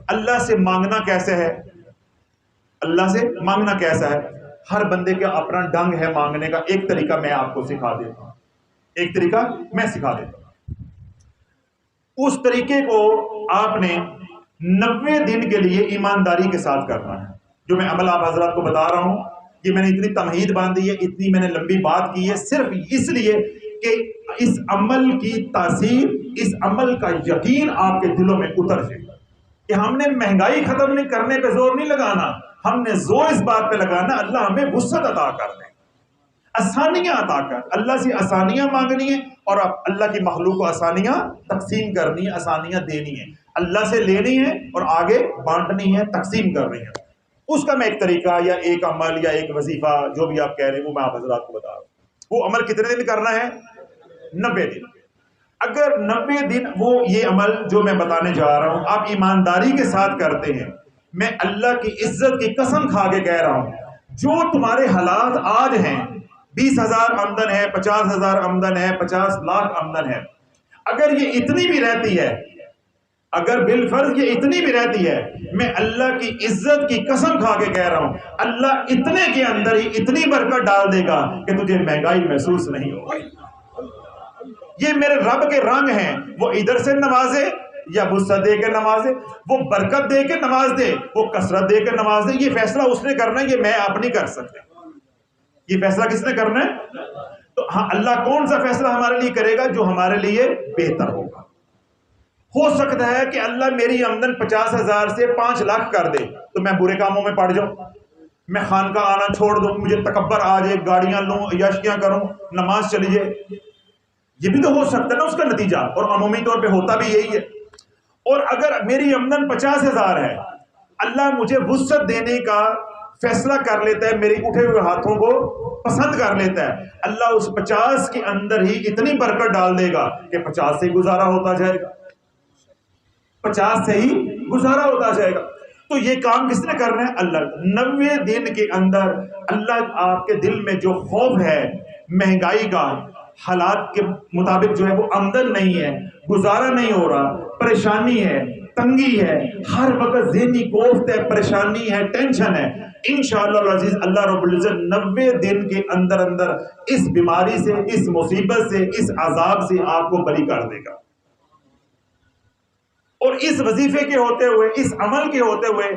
اللہ سے مانگنا کیسے ہے؟ اللہ سے مانگنا کیسا ہے؟ ہر بندے کا اپنا ڈنگ ہے مانگنے کا. ایک طریقہ میں آپ کو سکھا دیتا ہوں، ایک طریقہ میں سکھا دیتا ہوں. اس طریقے کو آپ نے 90 دن کے لیے ایمانداری کے ساتھ کرنا ہے. جو میں عمل آپ حضرات کو بتا رہا ہوں، یہ میں نے اتنی تمہید باندھی ہے، اتنی میں نے لمبی بات کی ہے، صرف اس لیے کہ اس عمل کی تاثیر، اس عمل کا یقین آپ کے دلوں میں اتر جائے. کہ ہم نے مہنگائی ختم نہیں کرنے پہ زور نہیں لگانا، ہم نے زور اس بات پہ لگانا اللہ ہمیں وسعت عطا کر دے، آسانیاں عطا کر. اللہ سے آسانیاں مانگنی ہے اور اللہ کی مخلوق کو آسانیاں تقسیم کرنی ہے، آسانیاں دینی ہے، اللہ سے لینی ہے اور آگے بانٹنی ہے، تقسیم کرنی ہے. اس کا میں ایک طریقہ یا ایک عمل یا ایک وظیفہ جو بھی آپ کہہ رہے ہیں وہ میں آپ حضرات کو بتا رہا ہوں. وہ عمل کتنے دن کرنا ہے؟ 90 دن. اگر 90 دن وہ یہ عمل جو میں بتانے جا رہا ہوں آپ ایمانداری کے ساتھ کرتے ہیں، میں اللہ کی عزت کی قسم کھا کے کہہ رہا ہوں، جو تمہارے حالات آج ہیں، 20,000 آمدن ہے، 50,000 آمدن ہے، 50 لاکھ آمدن ہے، اگر یہ اتنی بھی رہتی ہے، اگر بالفرض یہ اتنی بھی رہتی ہے، میں اللہ کی عزت کی قسم کھا کے کہہ رہا ہوں اللہ اتنے کے اندر ہی اتنی برکت ڈال دے گا کہ تجھے مہنگائی محسوس نہیں ہوگی. یہ میرے رب کے رنگ ہیں، وہ ادھر سے نوازے یا وسعت دے کے نوازے، وہ برکت دے کے نواز دے، وہ کثرت دے کے نواز دے. یہ فیصلہ اس نے کرنا ہے، یہ میں آپ نہیں کر سکتے. یہ فیصلہ کس نے کرنا ہے؟ تو ہاں اللہ کون سا فیصلہ ہمارے لیے کرے گا جو ہمارے لیے بہتر ہوگا. ہو سکتا ہے کہ اللہ میری آمدن 50,000 سے 5 لاکھ کر دے تو میں برے کاموں میں پڑ جاؤں، میں خانقاہ آنا چھوڑ دوں، مجھے تکبر آ جائے، گاڑیاں لوں، عیاشیاں کروں، نماز چلی جائے. یہ بھی تو ہو سکتا ہے نا اس کا نتیجہ، اور عمومی طور پہ ہوتا بھی یہی ہے. اور اگر میری آمدن 50,000 ہے، اللہ مجھے وسعت دینے کا فیصلہ کر لیتا ہے، میرے اٹھے ہوئے ہاتھوں کو پسند کر لیتا ہے، اللہ اس 50 کے اندر ہی اتنی برکت ڈال دے گا کہ 50 سے ہی گزارا ہوتا جائے گا، 50 سے ہی گزارا ہوتا جائے گا. تو یہ کام کس نے کرنا ہے؟ اللہ. 90 دن کے اندر اللہ آپ کے دل میں جو خوف ہے مہنگائی کا، حالات کے مطابق جو ہے وہ آمدن نہیں ہے، گزارا نہیں ہو رہا، پریشانی ہے، تنگی ہے، ہر وقت ذہنی کوفت ہے، پریشانی ہے، ٹینشن ہے، انشاءاللہ العزیز اللہ رب العزت 90 دن کے اندر اندر اس بیماری سے، اس مصیبت سے، اس عذاب سے آپ کو بری کر دے گا. اور اس وظیفے کے ہوتے ہوئے، اس عمل کے ہوتے ہوئے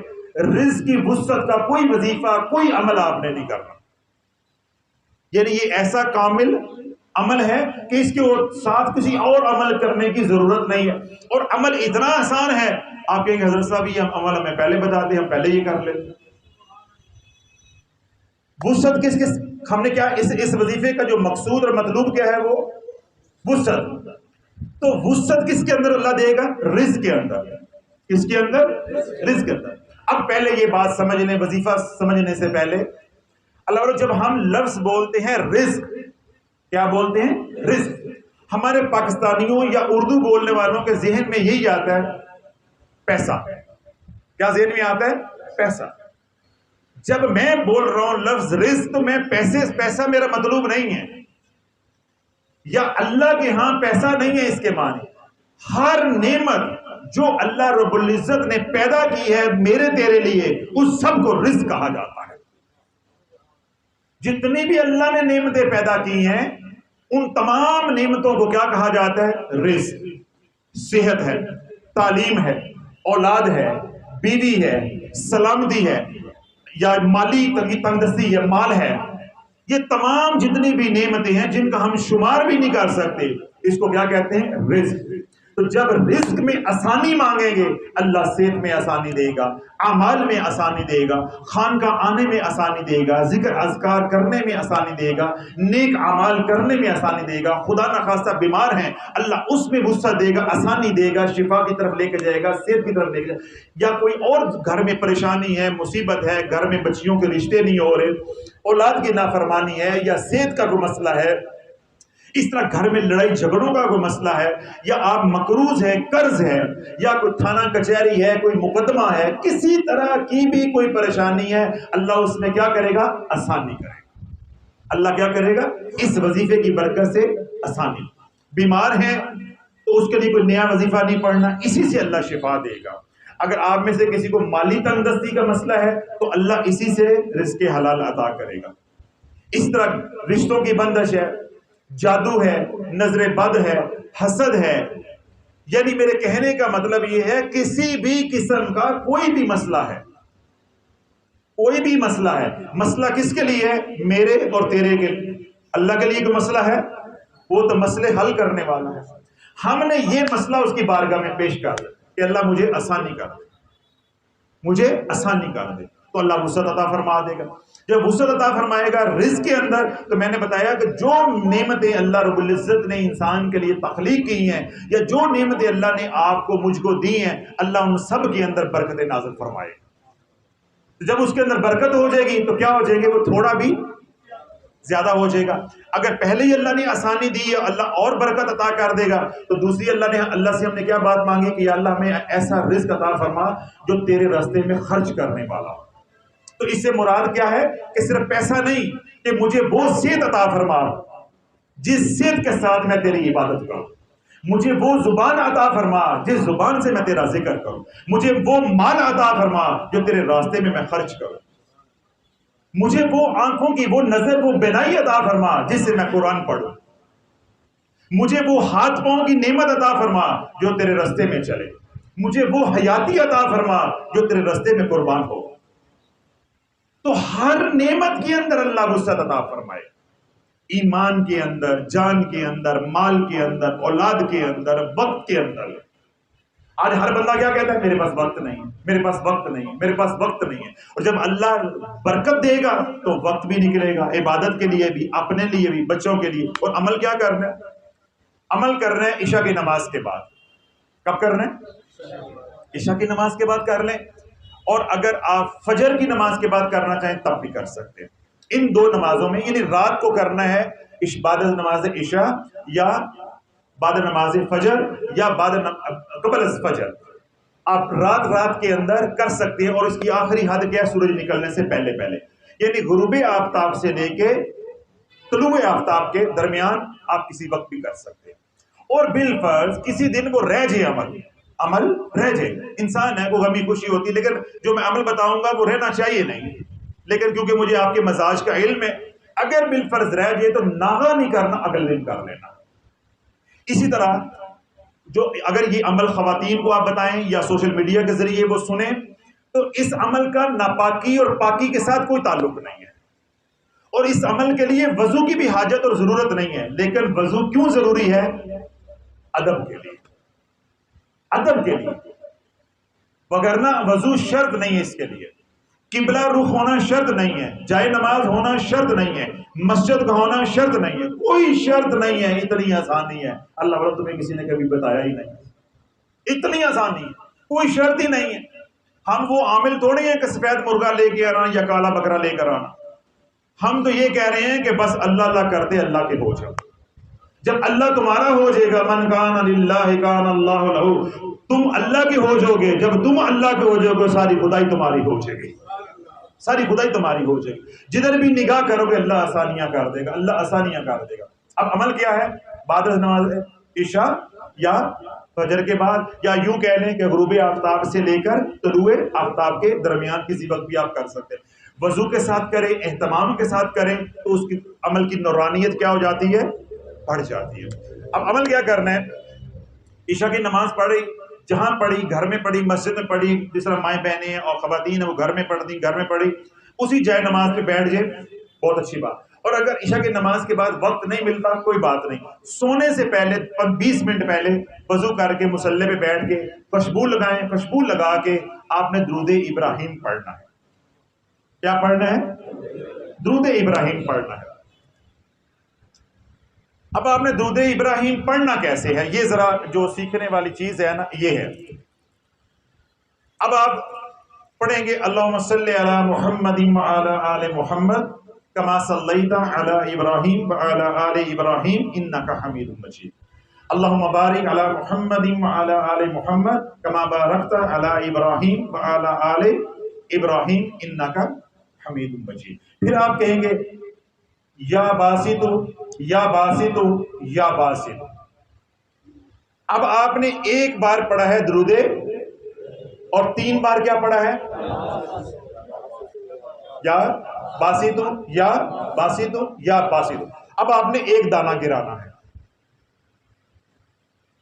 رزق کی وسعت کا کوئی وظیفہ، کوئی عمل آپ نے نہیں کرنا. یعنی یہ ایسا کامل عمل ہے کہ اس کے ساتھ کسی اور عمل کرنے کی ضرورت نہیں ہے. اور عمل اتنا آسان ہے، آپ کہیں گے حضرت صاحب یہ عمل ہمیں پہلے بتاتے، ہم پہلے یہ کر لیتے. وسعت کس ہم نے کیا اس وظیفے کا جو مقصود اور مطلوب کیا ہے وہ وسعت. تو وسعت کس کے اندر اللہ دے گا؟ رزق کے اندر. کس کے اندر؟ رزق کے اندر. اب پہلے یہ بات سمجھ لیں، وظیفہ سمجھنے سے پہلے اللہ، جب ہم لفظ بولتے ہیں رزق، کیا بولتے ہیں؟ رزق. ہمارے پاکستانیوں یا اردو بولنے والوں کے ذہن میں یہی آتا ہے پیسہ. کیا ذہن میں آتا ہے؟ پیسہ. جب میں بول رہا ہوں لفظ رزق تو میں پیسہ میرا مطلوب نہیں ہے، یا اللہ کے ہاں پیسہ نہیں ہے اس کے معنی. ہر نعمت جو اللہ رب العزت نے پیدا کی ہے میرے تیرے لیے، اس سب کو رزق کہا جاتا ہے. جتنی بھی اللہ نے نعمتیں پیدا کی ہیں ان تمام نعمتوں کو کیا کہا جاتا ہے؟ رزق. صحت ہے، تعلیم ہے، اولاد ہے، بیوی ہے، سلامتی ہے، یا مالی تندرستی ہے، مال ہے، یہ تمام جتنی بھی نعمتیں ہیں جن کا ہم شمار بھی نہیں کر سکتے، اس کو کیا کہتے ہیں؟ رزق. تو جب رزق میں آسانی مانگیں گے اللہ صحت میں آسانی دے گا، اعمال میں آسانی دے گا، خانقاہ آنے میں آسانی دے گا، ذکر اذکار کرنے میں آسانی دے گا، نیک اعمال کرنے میں آسانی دے گا. خدا نخواستہ بیمار ہیں اللہ اس میں وسعت دے گا، آسانی دے گا، شفا کی طرف لے کے جائے گا، صحت کی طرف لے کے جائے گا. یا کوئی اور گھر میں پریشانی ہے، مصیبت ہے، گھر میں بچیوں کے رشتے نہیں ہو رہے، اولاد کی نافرمانی ہے، یا صحت کا کوئی مسئلہ ہے، اس طرح گھر میں لڑائی جھگڑوں کا کوئی مسئلہ ہے، یا آپ مقروض ہے، قرض ہے، یا کوئی تھانہ کچہری ہے، کوئی مقدمہ ہے، کسی طرح کی بھی کوئی پریشانی ہے، اللہ اس میں کیا کرے گا؟ آسانی کرے گا. اللہ کیا کرے گا؟ اس وظیفے کی برکت سے آسانی. بیمار ہیں تو اس کے لیے کوئی نیا وظیفہ نہیں پڑھنا، اسی سے اللہ شفا دے گا. اگر آپ میں سے کسی کو مالی تنگ دستی کا مسئلہ ہے تو اللہ اسی سے رزق حلال عطا کرے گا. اس طرح رشتوں کی بندش ہے، جادو ہے، نظر بد ہے، حسد ہے. یعنی میرے کہنے کا مطلب یہ ہے کسی بھی قسم کا کوئی بھی مسئلہ ہے، کوئی بھی مسئلہ ہے، مسئلہ کس کے لیے ہے؟ میرے اور تیرے کے لیے. اللہ کے لیے کوئی مسئلہ ہے؟ وہ تو مسئلے حل کرنے والا ہے. ہم نے یہ مسئلہ اس کی بارگاہ میں پیش کر دیا کہ اللہ مجھے آسانی کر دے، مجھے آسانی کر دے، تو اللہ وسعت عطا فرما دے گا. جب وسعت عطا فرمائے گا رزق کے اندر، تو میں نے بتایا کہ جو نعمتیں اللہ رب العزت نے انسان کے لیے تخلیق کی ہیں، یا جو نعمتیں اللہ نے آپ کو مجھ کو دی ہیں، اللہ ان سب کے اندر برکتیں نازل فرمائے. جب اس کے اندر برکت ہو جائے گی تو کیا ہو جائے گی؟ وہ تھوڑا بھی زیادہ ہو جائے گا. اگر پہلے ہی اللہ نے آسانی دی ہے، اللہ اور برکت عطا کر دے گا. تو دوسری اللہ سے ہم نے کیا بات مانگی کہ یا اللہ ہمیں ایسا رزق عطا فرما جو تیرے راستے میں خرچ کرنے والا ہو. تو اس سے مراد کیا ہے کہ صرف پیسہ نہیں، کہ مجھے وہ صحت عطا فرما جس صحت کے ساتھ میں تیری عبادت کروں، مجھے وہ زبان عطا فرما جس زبان سے میں تیرا ذکر کروں، مجھے وہ مال عطا فرما جو تیرے راستے میں خرچ کروں، مجھے وہ آنکھوں کی وہ نظر، وہ بینائی عطا فرما جس سے میں قرآن پڑھوں، مجھے وہ ہاتھ پاؤں کی نعمت عطا فرما جو تیرے راستے میں چلے، مجھے وہ حیاتی عطا فرما جو تیرے راستے میں قربان ہو. تو ہر نعمت کے اندر اللہ وسعت عطا فرمائے، ایمان کے اندر، جان کے اندر، مال کے اندر، اولاد کے اندر، وقت کے اندر. آج ہر بندہ کیا کہتا ہے؟ میرے پاس وقت نہیں، میرے پاس وقت نہیں، میرے پاس وقت نہیں ہے. اور جب اللہ برکت دے گا تو وقت بھی نکلے گا، عبادت کے لیے بھی، اپنے لیے بھی، بچوں کے لیے. اور عمل کیا کرنا ہے؟ عمل کرنا ہے عشاء کی نماز کے بعد. کب کرنا ہے؟ عشاء کی نماز کے بعد کر لیں. اور اگر آپ فجر کی نماز کے بعد کرنا چاہیں تب بھی کر سکتے ہیں. ان دو نمازوں میں، یعنی رات کو کرنا ہے بعد نماز عشاء یا بعد نماز فجر یا قبل از فجر، آپ رات کے اندر کر سکتے ہیں. اور اس کی آخری حد کیا ہے؟ سورج نکلنے سے پہلے پہلے، یعنی غروب آفتاب سے لے کے طلوع آفتاب کے درمیان آپ کسی وقت بھی کر سکتے ہیں. اور بالفرض کسی دن وہ رہ جائے، عمل رہ جائے. انسان ہے، وہ غمی خوشی ہوتی ہے، لیکن جو میں عمل بتاؤں گا وہ رہنا چاہیے نہیں، لیکن کیونکہ مجھے آپ کے مزاج کا علم ہے، اگر بالفرض رہ جائے تو ناغہ نہیں کرنا، اگلے دن کر لینا. اسی طرح جو اگر یہ عمل خواتین کو آپ بتائیں یا سوشل میڈیا کے ذریعے وہ سنیں، تو اس عمل کا ناپاکی اور پاکی کے ساتھ کوئی تعلق نہیں ہے. اور اس عمل کے لیے وضو کی بھی حاجت اور ضرورت نہیں ہے. لیکن وضو کیوں ضروری ہے؟ ادب کے لیے، ادب کے لیے. وگرنہ وضو شرط نہیں ہے اس کے لیے. قبلہ رخ ہونا شرط نہیں ہے، جائے نماز ہونا شرط نہیں ہے، مسجد کا ہونا شرط نہیں ہے، کوئی شرط نہیں ہے. اتنی آسانی ہے، اللہ تعالیٰ تمہیں کسی نے کبھی بتایا ہی نہیں. اتنی آسانی ہے، کوئی شرط ہی نہیں ہے. ہم وہ عامل تھوڑے ہیں کہ سفید مرغا لے کے آنا یا کالا بکرا لے کر آنا. ہم تو یہ کہہ رہے ہیں کہ بس اللہ اللہ کرتے اللہ کے ہو جاؤ. جب اللہ تمہارا ہو جائے گا، من کان للہ کان اللہ لہ، تم اللہ کے ہو جاؤ گے. جب تم اللہ کے ہو جاؤ گے ساری خدائی تمہاری ہو جائے گی، ساری خدائی تمہاری ہو جائے گی. جدھر بھی نگاہ کرو گے اللہ آسانیاں کر دے گا، اللہ آسانیاں کر دے گا. اب عمل کیا ہے؟ بعد نماز عشاء یا فجر کے بعد، یا یوں کہہ لیں کہ غروب آفتاب سے لے کر طلوع آفتاب کے درمیان کسی وقت بھی آپ کر سکتے ہیں. وضو کے ساتھ کریں، اہتمام کے ساتھ کریں، تو اس کی عمل کی نورانیت کیا ہو جاتی ہے؟ بڑھ جاتی ہے. اب عمل کیا کرنا ہے؟ عشاء کی نماز پڑھی، جہاں پڑھی، گھر میں پڑھی، مسجد میں پڑھی، جس طرح مائیں بہنیں ہیں اور خواتین ہیں وہ گھر میں پڑھتی، گھر میں پڑھی، اسی جائے نماز پہ بیٹھ جائے، بہت اچھی بات. اور اگر عشاء کی نماز کے بعد وقت نہیں ملتا، کوئی بات نہیں، سونے سے پہلے 20 منٹ پہلے وضو کر کے مصلی پہ بیٹھ کے خوشبو لگائیں. خوشبو لگا کے آپ نے درود ابراہیم پڑھنا ہے. کیا پڑھنا ہے؟ درود ابراہیم پڑھنا ہے. اب آپ نے درود ابراہیم پڑھنا کیسے ہے؟ یہ ذرا جو سیکھنے والی چیز ہے نا، یہ ہے. اب آپ پڑھیں گے اللہم صلی علی محمد وعلی آل محمد کما صلیت علی ابراہیم وعلی آل ابراہیم انک حمید مجید. اللہم بارک علی محمد وعلی آل محمد کما بارکت علی ابراہیم وعلی آل ابراہیم انک حمید مجید. پھر آپ کہیں گے یا باسطو یا باسطو یا باسطو. اب آپ نے ایک بار پڑھا ہے درود اور 3 بار کیا پڑھا ہے؟ یا باسطو یا باسطو یا باسطو. اب آپ نے ایک دانہ گرانا ہے،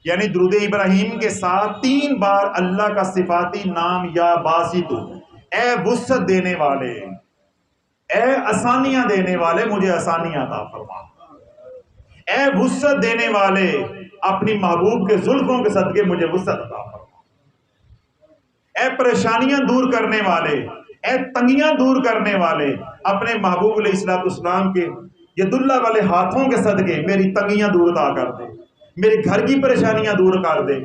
یعنی درود ابراہیم کے ساتھ 3 بار اللہ کا صفاتی نام یا باسطو، اے وسعت دینے والے، اے آسانیاں دینے والے مجھے آسانیاں عطا فرما، اے وسعت دینے والے اپنی محبوب کے زلفوں کے صدقے مجھے وسعت عطا فرما، اے پریشانیاں دور کرنے والے، اے تنگیاں دور کرنے والے اپنے محبوب علیہ الصلوۃ والسلام کے ید اللہ والے ہاتھوں کے صدقے میری تنگیاں دور عطا کر دے، میرے گھر کی پریشانیاں دور کر دے،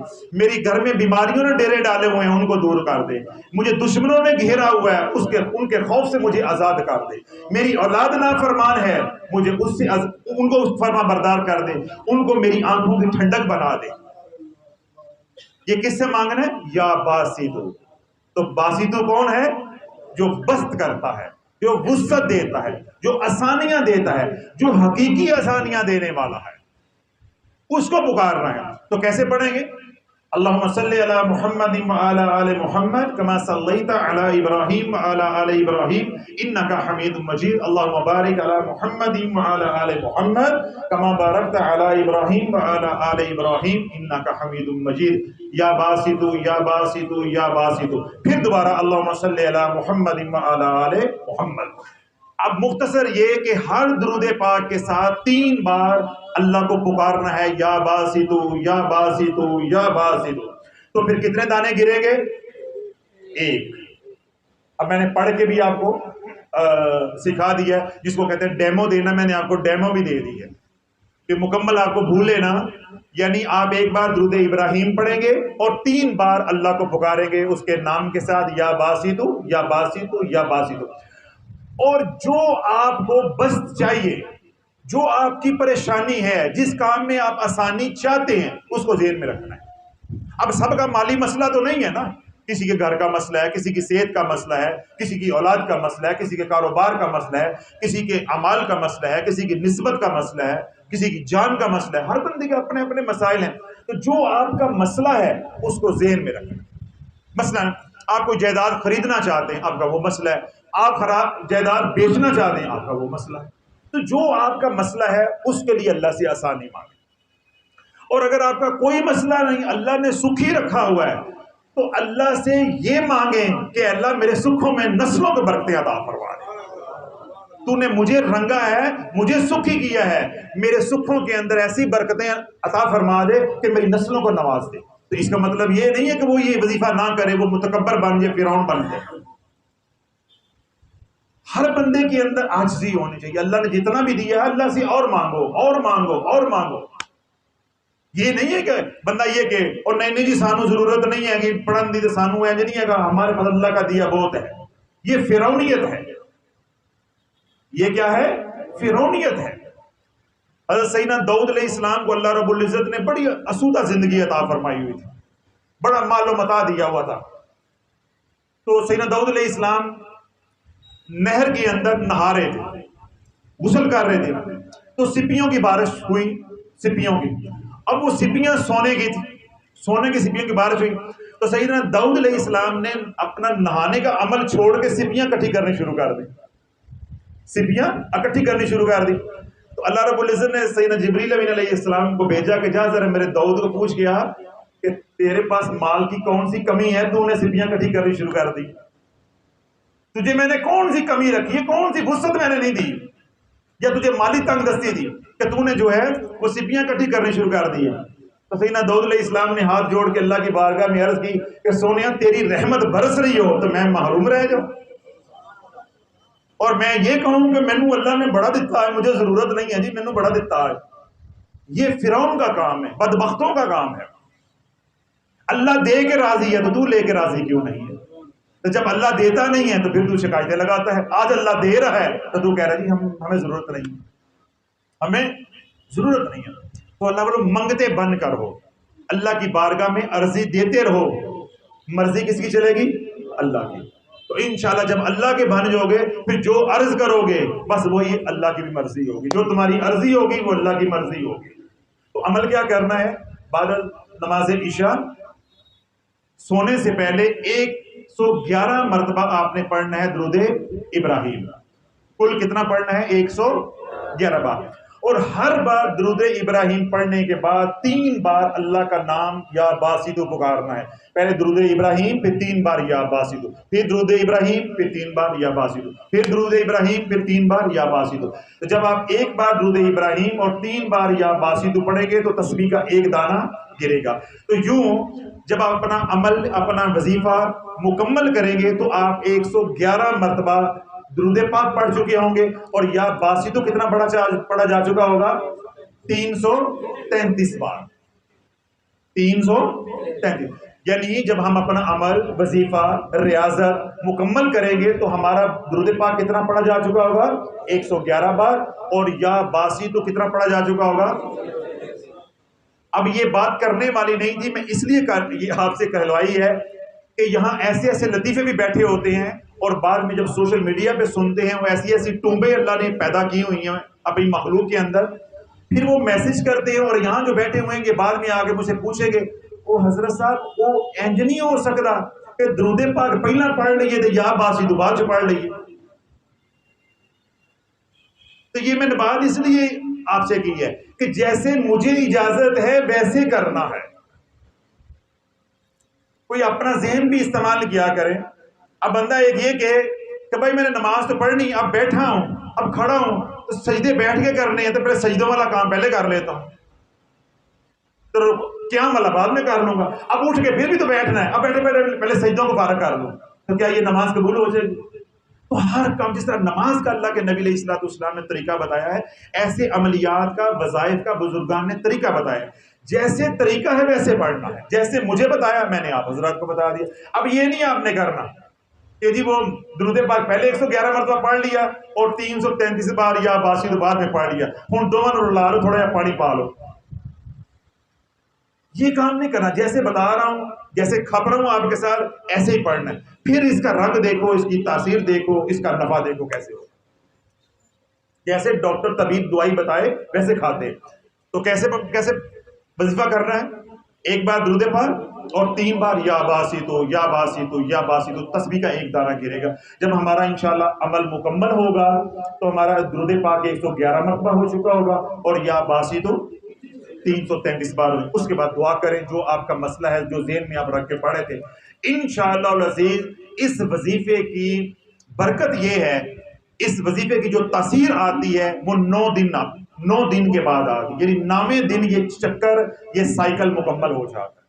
میری گھر میں بیماریوں نے ڈیرے ڈالے ہوئے ہیں ان کو دور کر دے، مجھے دشمنوں نے گھیرا ہوا ہے ان کے خوف سے مجھے آزاد کر دے، میری اولاد نافرمان ہے مجھے اس سے ان کو فرما بردار کر دے، ان کو میری آنکھوں کی ٹھنڈک بنا دے. یہ کس سے مانگنا ہے؟ یا باسطو. تو باسطو کون ہے؟ جو بسط کرتا ہے، جو وسعت دیتا ہے، جو آسانیاں دیتا ہے، جو حقیقی آسانیاں دینے والا ہے، اس کو پکارنا ہے. تو کیسے پڑھیں گے؟ اللہم صلی علی محمد وعلی آل محمد کما صلیت علی ابراہیم وعلی آل ابراہیم انک حمید مجید. اللہم بارک علی محمد وعلی آل محمد کما بارکت علی ابراہیم وعلی آل ابراہیم انک حمید مجید. یا باسطو یا باسطو یا باسطو. پھر دوبارہ اللہم صلی علی محمد وعلی آل محمد. اب مختصر یہ کہ ہر درود پاک کے ساتھ 3 بار اللہ کو پکارنا ہے، یا باسطو یا باسطو یا باسطو. تو پھر کتنے دانے گریں گے؟ 1. اب میں نے پڑھ کے بھی آپ کو سکھا دیا ہے، جس کو کہتے ہیں ڈیمو دینا، میں نے آپ کو ڈیمو بھی دے دی ہے کہ مکمل آپ کو بھولے نا. یعنی آپ ایک بار درود ابراہیم پڑھیں گے اور 3 بار اللہ کو پکاریں گے اس کے نام کے ساتھ، یا باسطو یا باسطو یا باسطو. اور جو آپ کو بست چاہیے، جو آپ کی پریشانی ہے، جس کام میں آپ آسانی چاہتے ہیں، اس کو ذہن میں رکھنا ہے. اب سب کا مالی مسئلہ تو نہیں ہے نا، کسی کے گھر کا مسئلہ ہے، کسی کی صحت کا مسئلہ ہے، کسی کی اولاد کا مسئلہ ہے، کسی کے کاروبار کا مسئلہ ہے، کسی کے اعمال کا مسئلہ ہے، کسی کی نسبت کا مسئلہ ہے، کسی کی جان کا مسئلہ ہے. ہر بندے کے اپنے اپنے مسائل ہیں. تو جو آپ کا مسئلہ ہے اس کو ذہن میں رکھنا. مثلا آپ کو جائیداد خریدنا چاہتے ہیں، آپ کا وہ مسئلہ ہے. آپ خراب جائیداد بیچنا چاہتے ہیں، آپ کا وہ مسئلہ ہے. تو جو آپ کا مسئلہ ہے اس کے لیے اللہ سے آسانی مانگیں. اور اگر آپ کا کوئی مسئلہ نہیں، اللہ نے سکھی رکھا ہوا ہے، تو اللہ سے یہ مانگیں کہ اللہ میرے سکھوں میں نسلوں کو برکتیں عطا فرما دے. تو نے مجھے رنگا ہے، مجھے سکھی کیا ہے، میرے سکھوں کے اندر ایسی برکتیں عطا فرما دے کہ میری نسلوں کو نواز دے. تو اس کا مطلب یہ نہیں ہے کہ وہ یہ وظیفہ نہ کرے، وہ متکبر بن جائے، فرعون بن جائے. ہر بندے کے اندر عاجزی ہونی چاہیے. اللہ نے جتنا بھی دیا ہے اللہ سے اور مانگو اور مانگو اور مانگو. یہ نہیں ہے کہ بندہ یہ کہ اور نہیں جی سانو ضرورت نہیں ہے کہ پڑھن دی سانو ہے نہیں ہے کہ ہمارے پاس اللہ کا دیا بہت ہے. یہ فرعونیت ہے. یہ کیا ہے؟ فرعونیت ہے. حضرت سیدنا داؤد علیہ السلام کو اللہ رب العزت نے بڑی اسودہ زندگی عطا فرمائی ہوئی تھی، بڑا مال و متاع دیا ہوا تھا. تو سیدنا داؤد علیہ السلام نہر کے اندر نہا رہے تھے، غسل کر رہے تھے. تو سپیوں کی بارش ہوئی، سپیوں کی. اب وہ سپیاں سونے کی تھی، سونے کی سپیوں کی بارش ہوئی. تو سیدنا داؤد علیہ السلام نے اپنا نہانے کا عمل چھوڑ کے سپیاں اکٹھی کرنی شروع کر دی. سپیاں اکٹھی کرنی شروع کر دی. تو اللہ رب العزت نے سیدنا جبریل امین علیہ السلام کو بھیجا کہ جا ذرا میرے داؤد کو پوچھ گیا کہ تیرے پاس مال کی کون سی کمی ہے، تو نے سپیاں اکٹھی کرنی شروع کر دی. تجھے میں نے کون سی کمی رکھی ہے، کون سی وسعت میں نے نہیں دی، یا تجھے مالی تنگ دستی دی کہ تو نے جو ہے وہ سپیاں اکٹھی کرنی شروع کر دی ہے. تو سیدنا داؤد علیہ السلام نے ہاتھ جوڑ کے اللہ کی بارگاہ میں عرض کی کہ سونیا تیری رحمت برس رہی ہو تو میں محروم رہ جاؤں، اور میں یہ کہوں کہ مینوں اللہ نے بڑا دیتا ہے، مجھے ضرورت نہیں ہے جی، مینوں بڑا دیتا ہے. یہ فرعون کا کام ہے، بدبختوں کا کام ہے. اللہ دے کے راضی ہے تو لے کے راضی کیوں نہیں ہے؟ تو جب اللہ دیتا نہیں ہے تو پھر تو شکایتیں لگاتا ہے. آج اللہ دے رہا ہے تو کہہ رہا ہے جی ہمیں ضرورت نہیں ہے، ہمیں ضرورت نہیں ہے. تو اللہ بولو منگتے بن کر ہو، اللہ کی بارگاہ میں عرضی دیتے رہو. مرضی کس کی چلے گی؟ اللہ کی. تو انشاءاللہ جب اللہ کے بن جاؤ گے پھر جو عرض کرو گے بس وہی اللہ کی بھی مرضی ہوگی، جو تمہاری عرضی ہوگی وہ اللہ کی مرضی ہوگی. تو عمل کیا کرنا ہے؟ بعد نماز عشاء سونے سے پہلے 111 مرتبہ آپ نے پڑھنا ہے درود ابراہیم. کل کتنا پڑھنا ہے؟ 111 بار. اور ہر بار درود ابراہیم پڑھنے کے بعد 3 بار اللہ کا نام یا باسطو پکارنا ہے. پہلے درود ابراہیم، پھر 3 بار یا باسطو، پھر درود ابراہیم، پھر 3 بار یا باسطو، پھر درود ابراہیم، پھر 3 بار یا باسطو. تو جب آپ ایک بار درود ابراہیم اور 3 بار یا باسطو پڑھیں گے تو تسبیح کا ایک دانہ گرے گا. تو یوں جب آپ اپنا عمل، اپنا وظیفہ مکمل کریں گے تو آپ 111 مرتبہ درود پاک پڑھ چکے ہوں گے. اور یا باسطو کتنا پڑھا جا چکا ہوگا؟ 333 بار. 333. یعنی جب ہم اپنا عمل، وظیفہ، ریاضت مکمل کریں گے تو ہمارا درود پاک کتنا پڑھا جا چکا ہوگا؟ 111 بار. اور یا باسطو کتنا پڑھا جا چکا ہوگا؟ اب یہ بات کرنے والی نہیں تھی، میں اس لیے آپ سے کہلوائی ہے کہ یہاں ایسے ایسے لطیفے بھی بیٹھے ہوتے ہیں اور بعد میں جب سوشل میڈیا پہ سنتے ہیں وہ ایسی ایسی ٹومبے اللہ نے پیدا کی ہوئی ہیں اپنی مخلوق کے اندر، پھر وہ میسج کرتے ہیں اور یہاں جو بیٹھے ہوئے ہیں کہ بعد میں آگے مجھ سے پوچھیں گے وہ حضرت صاحب وہ انج نہیں ہو سکتا کہ درود پاک پہلا پڑھ لئیے تو یا باسطو بعد جو پڑھ لئیے. تو یہ میں نے بات اس لیے آپ سے کی ہے کہ جیسے مجھے اجازت ہے ویسے کرنا ہے. کوئی اپنا ذہن بھی استعمال کیا کرے. اب بندہ ایک یہ کہ بھائی میں نے نماز تو پڑھنی، اب بیٹھا ہوں، اب کھڑا ہوں تو سجدے بیٹھ کے کرنے ہیں تو پہلے سجدوں والا کام پہلے کر لیتا ہوں، تو قیام والا بعد میں کر لوں گا. اب اٹھ کے پھر بھی تو بیٹھنا ہے، اب بیٹھے بیٹھے پہلے سجدوں کو فارغ کر لوں، تو کیا یہ نماز قبول ہو جائے گی؟ تو ہر کام جس طرح نماز کا اللہ کے نبی علیہ الصلوۃ والسلام نے طریقہ بتایا ہے، ایسے عملیات کا، وظائف کا بزرگان نے طریقہ بتایا ہے. جیسے طریقہ ہے ویسے پڑھنا ہے. جیسے مجھے بتایا میں نے آپ حضرات کو بتا دیا. اب یہ نہیں آپ نے کرنا کہ جی وہ درود پاک پہلے 111 مرتبہ پڑھ لیا اور 333 بار یا باسطو بعد میں پڑھ لیا، ہن دونوں رلا لو، تھوڑا پانی پا لو. یہ کام نہیں کرنا. جیسے بتا رہا ہوں، جیسے کھپ رہا ہوں آپ کے ساتھ، ایسے ہی پڑھنا ہے. پھر اس کا رنگ دیکھو، اس کی تاثیر دیکھو، اس کا نفع دیکھو کیسے ہو. جیسے ڈاکٹر طبیب دوائی بتائے ویسے کھاتے. تو کیسے وظیفہ کرنا ہے؟ ایک بار درود پاک اور 3 بار یا باسطو یا باسطو یا باسطو، تسبیح کا ایک دانہ گرے گا. جب ہمارا انشاءاللہ عمل مکمل ہوگا تو ہمارا درود پاک 111 مرتبہ ہو چکا ہوگا اور یا باسطو 333 بار ہوئی. اس کے بعد دعا کریں جو آپ کا مسئلہ ہے، جو ذہن میں آپ رکھ کے پڑھے تھے. انشاءاللہ العزیز اس وظیفے کی برکت یہ ہے، اس وظیفے کی جو تاثیر آتی ہے وہ 9 دن کے بعد آتی ہے. یعنی 9ویں دن یہ چکر، یہ سائیکل مکمل ہو جاتا ہے.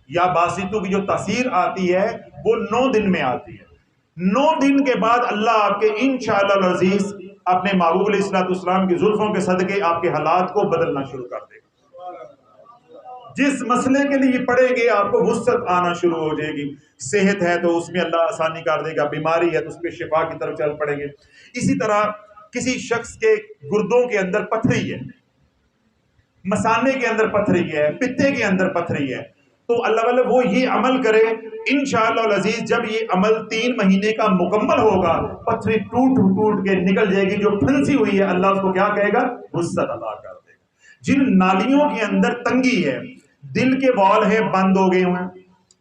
یا باسطو کی جو تاثیر آتی ہے وہ 9 دن میں آتی ہے. 9 دن کے بعد اللہ آپ کے انشاءاللہ العزیز اپنے محبوب علیہ الصلوۃ والسلام کی زلفوں کے صدقے آپ کے حالات کو بدلنا شروع کر دے گا. جس مسئلے کے لیے پڑھیں گے آپ کو وسعت آنا شروع ہو جائے گی. صحت ہے تو اس میں اللہ آسانی کر دے گا، بیماری ہے تو اس پہ شفا کی طرف چل پڑیں گے. اسی طرح کسی شخص کے گردوں کے اندر پتھری ہے، مثانے کے اندر پتھری ہے، پتے کے اندر پتھری ہے، تو اللہ والے وہ یہ عمل کرے انشاءاللہ العزیز. جب یہ عمل 3 مہینے کا مکمل ہوگا پتھری ٹوٹ کے نکل جائے گی. جو پھنسی ہوئی ہے اللہ اس کو کیا کہے گا؟ وسعت عطا کر دے گا. جن نالیوں کے اندر تنگی ہے، دل کے وال ہیں بند ہو گئے ہوئے،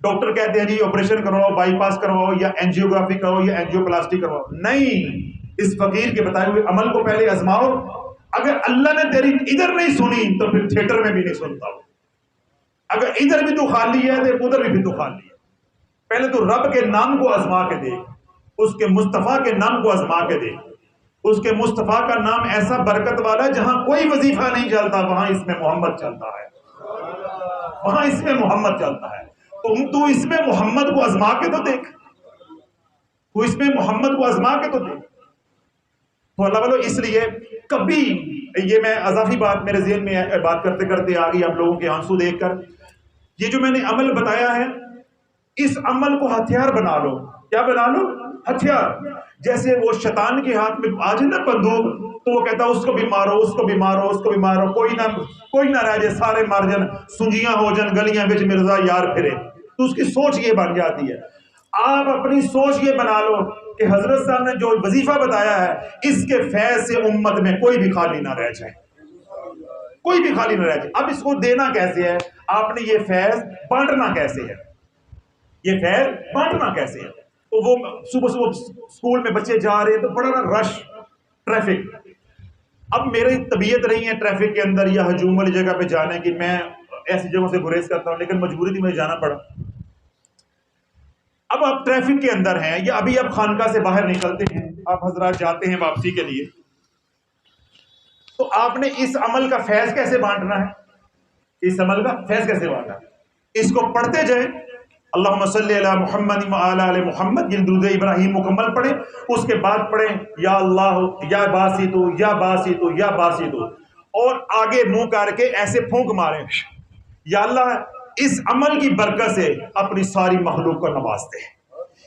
ڈاکٹر کہتے ہیں جی آپریشن کرواؤ، بائی پاس کرواؤ یا اینجیوگرافی کرواؤ یا اینجیو پلاسٹی کرواؤ. نہیں، اس فقیر کے بتائے ہوئے عمل کو پہلے آزماؤ. اگر اللہ نے تیری ادھر نہیں سنی تو پھر تھیٹر میں بھی نہیں سنتا ہو. اگر ادھر بھی تو خالی ہے تو ادھر بھی تو خالی ہے. پہلے تو رب کے نام کو آزما کے دیکھ، اس کے مصطفیٰ کے نام کو آزما کے دیکھ. اس کے مصطفیٰ کا نام ایسا برکت والا ہے جہاں کوئی وظیفہ نہیں چلتا وہاں اس میں محمد چلتا ہے، وہاں اس میں محمد چلتا ہے. تو اس میں محمد کو آزما کے تو دیکھ، تو اس میں محمد کو آزما کے تو دیکھ. تو اللہ والو اس لیے کبھی یہ میں اضافی بات میرے ذہن میں بات کرتے کرتے آ گئی آپ لوگوں کے آنسو دیکھ کر. یہ جو میں نے عمل بتایا ہے اس عمل کو ہتھیار بنا لو. کیا بنا لو؟ ہتھیار. جیسے وہ شیطان کے ہاتھ میں آج نا بندوق، تو وہ کہتا ہے اس کو بھی مارو، اس کو بھی مارو، اس کو بھی مارو، کوئی نہ رہ جائے، سارے مار جن، سنجیاں ہو جن گلیاں بچ مرزا یار پھرے. تو اس کی سوچ یہ بن جاتی ہے. آپ اپنی سوچ یہ بنا لو کہ حضرت صاحب نے جو وظیفہ بتایا ہے اس کے فیض سے امت میں کوئی بھی خالی نہ رہ جائے. کوئی بھی خالی نہ رہ جائے. اب اس کو دینا کیسے ہے؟ آپ نے یہ فیض بانٹنا کیسے ہے؟ یہ فیض بانٹنا کیسے ہے؟ تو وہ صبح صبح اسکول میں بچے جا رہے ہیں تو بڑا نا رش، ٹریفک. اب میری طبیعت نہیں ہے ٹریفک کے اندر یا ہجوم والی جگہ پہ جانے کی، میں ایسی جگہوں سے گریز کرتا ہوں، لیکن مجبوری تھی مجھے جانا پڑا. اب آپ ٹریفک کے اندر ہیں یا ابھی آپ خانقاہ سے باہر نکلتے ہیں، آپ حضرات جاتے ہیں واپسی کے لیے، تو آپ نے اس عمل کا فیض کیسے بانٹنا ہے؟ اس عمل کا فیض کیسے بانٹنا ہے؟ اس کو پڑھتے جائیں، اللہم صلی علی محمد وعلی آل محمد، یہ درود ابراہیم مکمل پڑھیں. اس کے بعد پڑھیں یا اللہ یا باسطو یا باسطو یا باسطو، اور آگے منہ کر کے ایسے پھونک ماریں، یا اللہ اس عمل کی برکت سے اپنی ساری مخلوق کو نوازتے ہیں.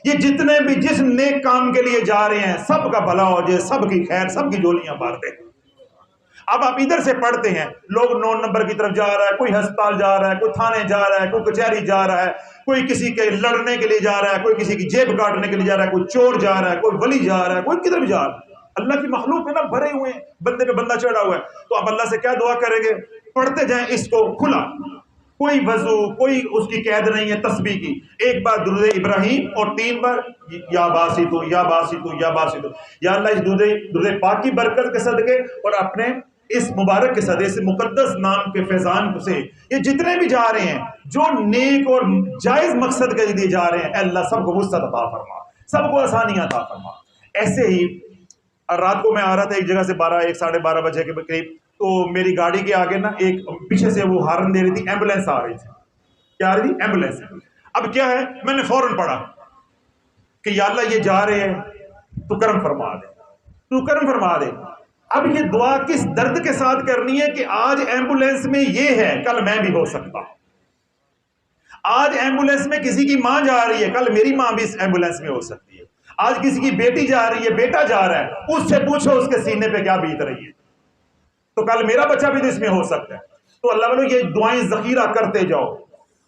یہ جتنے بھی جس نیک کام کے لیے جا رہے ہیں سب کا بھلا ہو جائے، سب کی خیر، سب کی جولیاں بھر دیں. اب آپ ادھر سے پڑھتے ہیں، لوگ 9 نمبر کی طرف جا رہا ہے، کوئی ہسپتال جا رہا ہے، کوئی تھانے جا رہا ہے، کوئی کچہری جا رہا ہے، کوئی کسی کے لڑنے کے لیے جا رہا ہے، کوئی کسی کی جیب کاٹنے کے لیے جا رہا ہے، کوئی چور جا رہا ہے، کوئی ولی جا رہا ہے، کوئی کدھر بھی جا رہا ہے. اللہ کی مخلوق ہے نا، بھرے ہوئے ہیں، بندے پہ بندہ چڑھا ہوا ہے. تو آپ اللہ سے کیا دعا کریں گے؟ پڑھتے جائیں اس کو کھلا، کوئی وضو، کوئی اس کی قید نہیں ہے تسبیح کی. ایک بار درود ابراہیم اور 3 بار یا باسطو یا باسطو یا باسطو. یا اللہ اس درود پاک کی برکت کے صدقے اور اپنے اس مبارک کے صدقے سے، مقدس نام کے فیضان سے، یہ جتنے بھی جا رہے ہیں جو نیک اور جائز مقصد کے لیے جا رہے ہیں، اے اللہ سب کو وسعت عطا فرما، سب کو آسانیاں عطا فرما. ایسے ہی رات کو میں آ رہا تھا ایک جگہ سے 1:30 بجے کے قریب، تو میری گاڑی کے آگے نا ایک پیچھے سے وہ ہارن دے رہی تھی، ایمبولینس آ رہی تھی. کیا آ رہی تھی؟ ایمبولینس. اب کیا ہے، میں نے فوراً پڑھا کہ یا اللہ یہ جا رہے ہیں تو کرم فرما دے، تو کرم فرما دے. اب یہ دعا کس درد کے ساتھ کرنی ہے کہ آج ایمبولینس میں یہ ہے، کل میں بھی ہو سکتا. آج ایمبولینس میں کسی کی ماں جا رہی ہے، کل میری ماں بھی اس ایمبولینس میں ہو سکتی ہے. آج کسی کی بیٹی جا رہی ہے، بیٹا جا رہا ہے، اس سے پوچھو اس کے سینے پہ کیا بیت رہی ہے، تو کل میرا بچہ بھی تو اس میں ہو سکتا ہے. تو اللہ والوں یہ دعائیں ذخیرہ کرتے جاؤ.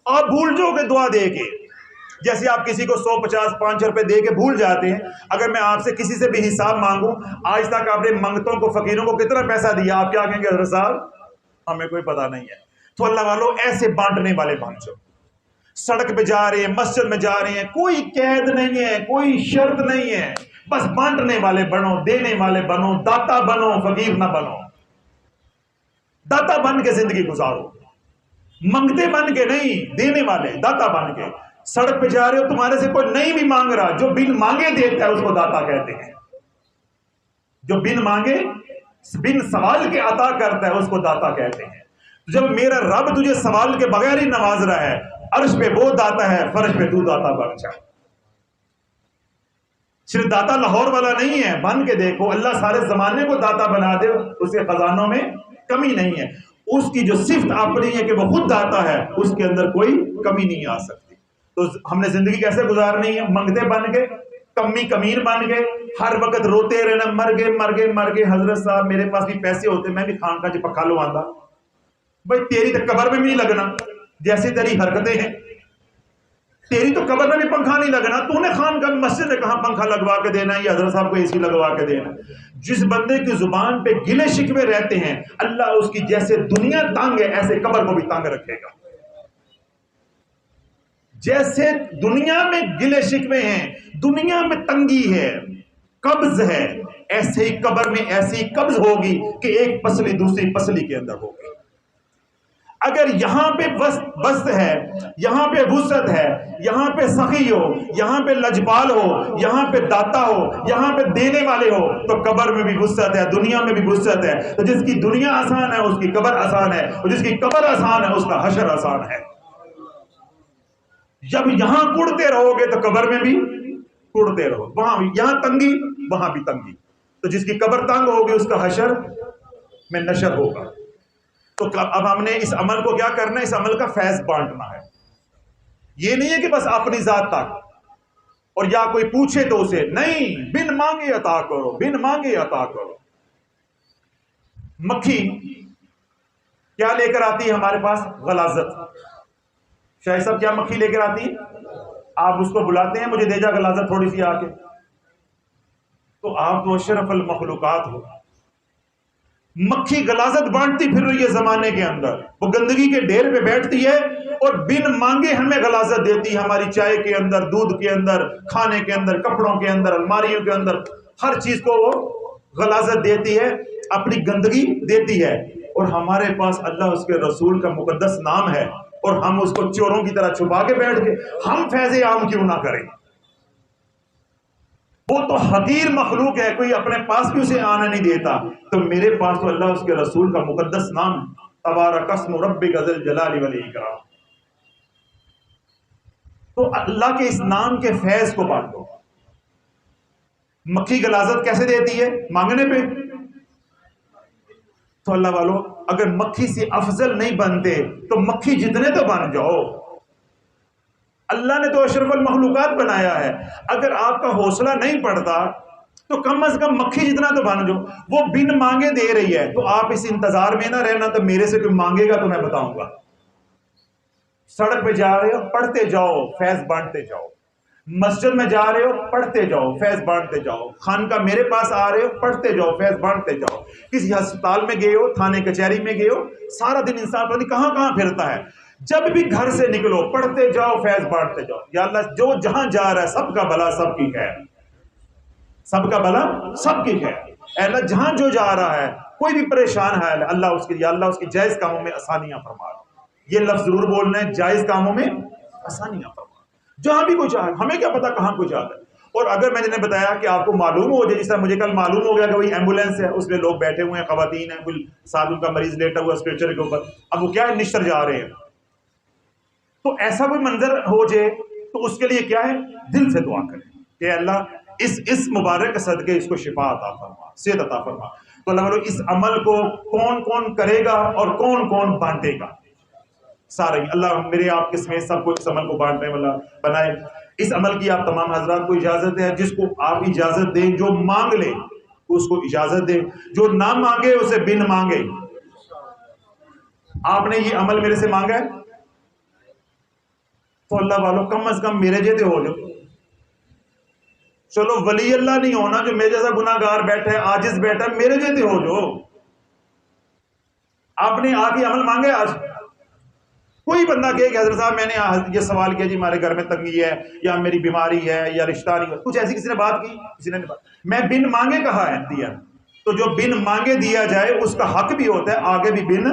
آپ بھول جاؤ کہ دعا دے کے، جیسے آپ کسی کو 150 5 روپے دے کے بھول جاتے ہیں. اگر میں آپ سے کسی سے بھی حساب مانگوں، آج تک آپ نے منگتوں کو، فقیروں کو کتنا پیسہ دیا، آپ کیا کہیں گے؟ حضرت صاحب ہمیں کوئی پتہ نہیں ہے. تو اللہ والوں ایسے بانٹنے والے بن جاؤ. سڑک پہ جا رہے ہیں، مسجد میں جا رہے ہیں، کوئی قید نہیں ہے، کوئی شرط نہیں ہے، بس بانٹنے والے بنو، دینے والے بنو، داتا بنو، فقیر نہ بنو. داتا بن کے زندگی گزارو، منگتے بن کے نہیں، دینے والے داتا بن کے. سڑک پہ جا رہے ہو، تمہارے سے کوئی نہیں بھی مانگ رہا، جو بن مانگے دیتا ہے اس کو داتا کہتے ہیں. جو بن مانگے، بن سوال کے عطا کرتا ہے اس کو داتا کہتے ہیں. جب میرا رب تجھے سوال کے بغیر ہی نواز رہا ہے، عرش پہ وہ داتا ہے، فرش پہ تو داتا بن جا. صرف داتا لاہور والا نہیں ہے، بن کے دیکھو، اللہ سارے زمانے کو داتا بنا دے، اس کے خزانوں میں کمی نہیں ہے. اس کی جو صفت اپنی ہے کہ وہ خود داتا ہے، اس کے اندر کوئی کمی نہیں آ سکتی. تو ہم نے زندگی کیسے گزارنی ہے؟ منگتے بن کے، کمی کمین بن گئے، ہر وقت روتے رہنا، مر گئے مر گئے مر گئے. حضرت صاحب میرے پاس بھی پیسے ہوتے، میں بھی خان کا پکا لو آندا. بھائی تیری تو قبر میں بھی نہیں لگنا، جیسی تیری حرکتیں ہیں، تیری تو قبر میں بھی پنکھا نہیں لگنا. تو نے خان کا مسجد میں کہاں پنکھا لگوا کے دینا ہے یا حضرت صاحب کو اے سی لگوا کے دینا؟ جس بندے کی زبان پہ گلے شکوے رہتے ہیں، اللہ اس کی جیسے دنیا تنگ ہے ایسے قبر کو بھی تنگ رکھے گا. جیسے دنیا میں گلے شکوے ہیں، دنیا میں تنگی ہے، قبض ہے، ایسے ہی قبر میں ایسی قبض ہوگی کہ ایک پسلی دوسری پسلی کے اندر ہوگی. اگر یہاں پہ بست ہے، یہاں پہ وسعت ہے، یہاں پہ سخی ہو، یہاں پہ لجپال ہو، یہاں پہ داتا ہو، یہاں پہ دینے والے ہو، تو قبر میں بھی وسعت ہے، دنیا میں بھی وسعت ہے. تو جس کی دنیا آسان ہے اس کی قبر آسان ہے، اور جس کی قبر آسان ہے اس کا حشر آسان ہے. جب یہاں کڑتے رہو گے تو قبر میں بھی کڑتے رہو، وہاں بھی، یہاں تنگی وہاں بھی تنگی. تو جس کی قبر تنگ ہوگی اس کا حشر میں نشر ہوگا. تو اب ہم نے اس عمل کو کیا کرنا ہے؟ اس عمل کا فیض بانٹنا ہے. یہ نہیں ہے کہ بس اپنی ذات تک، اور یا کوئی پوچھے تو اسے نہیں، بن مانگے عطا کرو، بن مانگے عطا کرو. مکھی کیا لے کر آتی ہے ہمارے پاس؟ غلاظت. شاہد صاحب کیا مکھی لے کر آتی؟ آپ اس کو بلاتے ہیں، مجھے دے جا غلاظت تھوڑی سی آ کے. تو آپ تو اشرف المخلوقات ہو. مکھی غلاظت بانٹتی پھر رہی ہے زمانے کے اندر، وہ گندگی کے ڈھیر پہ بیٹھتی ہے اور بن مانگے ہمیں غلاظت دیتی ہے، ہماری چائے کے اندر، دودھ کے اندر، کھانے کے اندر، کپڑوں کے اندر، الماریوں کے اندر، ہر چیز کو وہ غلاظت دیتی ہے، اپنی گندگی دیتی ہے، اور ہمارے پاس اللہ اس کے رسول کا مقدس نام ہے اور ہم اس کو چوروں کی طرح چھپا کے بیٹھ کے ہم فیض عام کیوں نہ کریں؟ وہ تو حقیر مخلوق ہے، کوئی اپنے پاس بھی اسے آنا نہیں دیتا، تو میرے پاس تو اللہ اس کے رسول کا مقدس نام ہے، تبارک اسم ربک ذی الجلال والاکرام۔ تو اللہ کے اس نام کے فیض کو بانٹو۔ مکھی غلاظت کیسے دیتی ہے؟ مانگنے پہ۔ تو اللہ والو اگر مکھی سے افضل نہیں بنتے تو مکھی جتنے تو بن جاؤ، اللہ نے تو اشرف المخلوقات بنایا ہے، اگر آپ کا حوصلہ نہیں پڑتا تو کم از کم مکھی جتنا تو بن جاؤ۔ وہ بن مانگے دے رہی ہے تو آپ اس انتظار میں نہ رہنا تو میرے سے کوئی مانگے گا تو میں بتاؤں گا۔ سڑک پہ جا رہے ہو پڑھتے جاؤ، فیض بانٹتے جاؤ، مسجد میں جا رہے ہو پڑھتے جاؤ، فیض بانٹتے جاؤ، خانقاہ میرے پاس آ رہے ہو پڑھتے جاؤ، فیض بانٹتے جاؤ، کسی ہسپتال میں گئے ہو، تھانے کچہری میں گئے ہو، سارا دن انسان پتہ نہیں کہاں کہاں پھرتا ہے، جب بھی گھر سے نکلو پڑھتے جاؤ، فیض بانٹتے جاؤ۔ یا اللہ جو جہاں جا رہا ہے سب کا بھلا سب کی خیر، سب کا بھلا سب کی خیر، اے اللہ جہاں جو جا رہا ہے کوئی بھی پریشان ہے اللہ اس کے، یا اللہ اس کی جائز کاموں میں آسانیاں فرما۔ یہ لفظ ضرور بولنا ہے، جائز کاموں میں آسانیاں فرما، جہاں بھی کوئی چاہے، ہمیں کیا پتا کہاں کوئی جاتا ہے۔ اور اگر میں نے بتایا کہ آپ کو معلوم ہو جائے، جس طرح مجھے کل معلوم ہو گیا کہ وہی ایمبولینس ہے، اس میں لوگ بیٹھے ہوئے ہیں، خواتین ہیں، کوئی ساتھ ان کا مریض لیٹا ہوا اسٹریچر کے اوپر، اب وہ کیا ہے نشتر جا رہے ہیں، تو ایسا کوئی منظر ہو جائے تو اس کے لیے کیا ہے، دل سے دعا کریں کہ اللہ اس مبارک کے صدقے اس کو شفا عطا فرما، صحت عطا فرما۔ تو اللہ والو اس عمل کو کون کون کرے گا اور کون کون بانٹے گا؟ سارے اللہ میرے آپ کے سمیت سب کو اس عمل کو بانٹنے والا بنائے۔ اس عمل کی آپ تمام حضرات کو اجازت ہے، جس کو آپ اجازت دیں، جو مانگ لے اس کو اجازت دیں، جو نہ مانگے اسے بن مانگے۔ آپ نے یہ عمل میرے سے مانگا ہے تو اللہ والوں کم از کم میرے جیسے ہو جاؤ۔ چلو ولی اللہ نہیں ہونا، جو میرے جیسا گناہ گار بیٹھا ہے، عاجز بیٹھا ہے، میرے جیسے ہو جو۔ آپ نے آ کے عمل مانگے؟ آج کوئی بندہ کہے کہ حضرت صاحب میں نے یہ سوال کیا جی ہمارے گھر میں تنگی ہے یا میری بیماری ہے یا رشتہ نہیں ہے، کچھ ایسی کسی نے بات کی؟ کسی نے نہیں بات۔ میں بن مانگے کہا ہے دیا، تو جو بن مانگے دیا جائے اس کا حق بھی ہوتا ہے، آگے بھی بن۔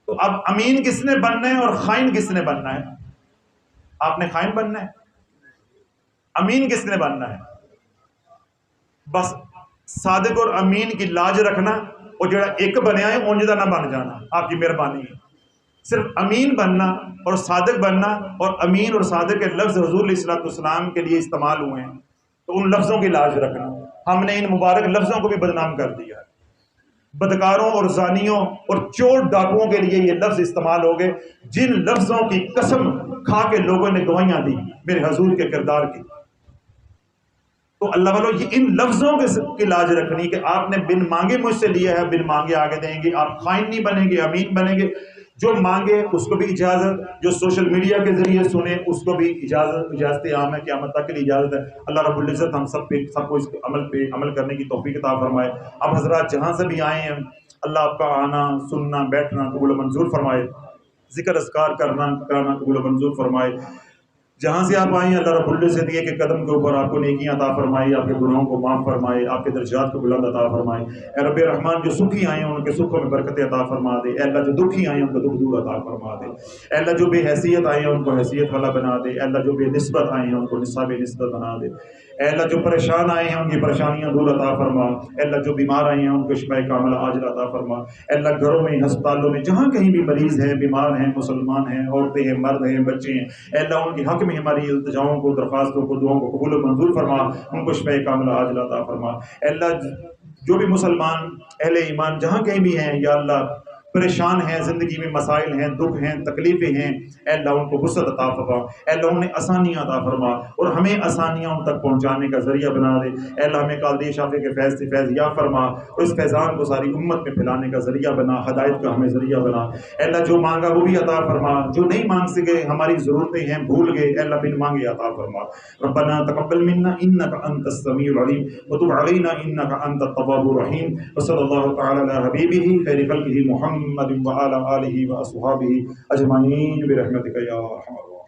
تو اب امین کس نے بننا ہے اور خائن کس نے بننا ہے؟ آپ نے خائن بننا ہے، امین کس نے بننا ہے؟ بس صادق اور امین کی لاج رکھنا، اور جڑا ایک بنیا ہے اونجدہ نہ بن جانا، آپ کی مہربانی ہے۔ صرف امین بننا اور صادق بننا، اور امین اور صادق کے لفظ حضور علیہ الصلوۃ والسلام کے لیے استعمال ہوئے ہیں، تو ان لفظوں کی لاج رکھنا۔ ہم نے ان مبارک لفظوں کو بھی بدنام کر دیا ہے، بدکاروں اور زانیوں اور چور ڈاکوؤں کے لیے یہ لفظ استعمال ہو گئے، جن لفظوں کی قسم کھا کے لوگوں نے گواہیاں دی میرے حضور کے کردار کی۔ تو اللہ والوں یہ ان لفظوں کی لاج رکھنی کہ آپ نے بن مانگے مجھ سے لیا ہے، بن مانگے آگے دیں گے، آپ خائن نہیں بنیں گے، امین بنیں گے۔ جو مانگے اس کو بھی اجازت، جو سوشل میڈیا کے ذریعے سنے اس کو بھی اجازت عام ہے، قیامت تک کے لیے اجازت ہے۔ اللہ رب العزت ہم سب کو اس عمل کرنے کی توفیق عطا فرمائے۔ اب حضرات جہاں سے بھی آئے ہیں اللہ آپ کا آنا، سننا، بیٹھنا قبول و منظور فرمائے، ذکر اذکار کرنا کرانا قبول و منظور فرمائے۔ جہاں سے آپ آئیں اللہ رب العزت یہ کہ قدم کے اوپر آپ کو نیکیاں عطا فرمائے، آپ کے گناہوں کو معاف فرمائے، آپ کے درجات کو بلند عطا فرمائے۔ اے رب رحمان جو سکھی آئے ہیں ان کے سکھوں میں برکت عطا فرما دے۔ اے اللہ جو دکھی آئے ہیں ان کو دکھ دور عطا فرما دے۔ اے اللہ جو بے حیثیت آئے ہیں ان کو حیثیت والا بنا دے۔ اے اللہ جو بے نسبت آئے ہیں ان کو نسبت نسبت بنا دے۔ اے اللہ جو پریشان آئے ہیں ان کی پریشانیاں دور عطا فرما۔ اے اللہ جو بیمار آئے ہیں ان کو شفا کاملہ عاجلہ عطا فرما۔ اے اللہ گھروں میں، ہسپتالوں میں، جہاں کہیں بھی مریض ہیں، بیمار ہیں، مسلمان ہیں، عورتیں ہیں، مرد ہیں، بچے ہیں، اے اللہ ان کے حق میں ہماری التجاؤں کو، درخواستوں کو، دعاؤں کو قبول و منظور فرما، ان کو شفا کاملہ عاجلہ عطا فرما۔ اے اللہ جو بھی مسلمان اہل ایمان جہاں کہیں بھی ہیں یا اللہ پریشان ہیں، زندگی میں مسائل ہیں، دکھ ہیں، تکلیفیں ہیں، اے اللہ ان کو وسعت عطا فرما، اے اللہ انہیں آسانیاں عطا فرما اور ہمیں آسانیاں ان تک پہنچانے کا ذریعہ بنا دے، اے اللہ ہمیں قادری شافی کے فیض سے فیض یا فرما اور اس فیضان کو ساری امت میں پھیلانے کا ذریعہ بنا، ہدایت کا ہمیں ذریعہ بنا، اے اللہ جو مانگا وہ بھی عطا فرما، جو نہیں مانگ سکے ہماری ضرورتیں ہیں بھول گئے، اے اللہ بن مانگے عطا فرما، ربنا تقبل منا انك انت السميع العليم وتب علينا انك انت التواب الرحيم، وصلى الله تعالى على حبيبه خير خلقه محمد وعلى اله واصحابه اجمعين برحمتك يا ارحم الراحمين.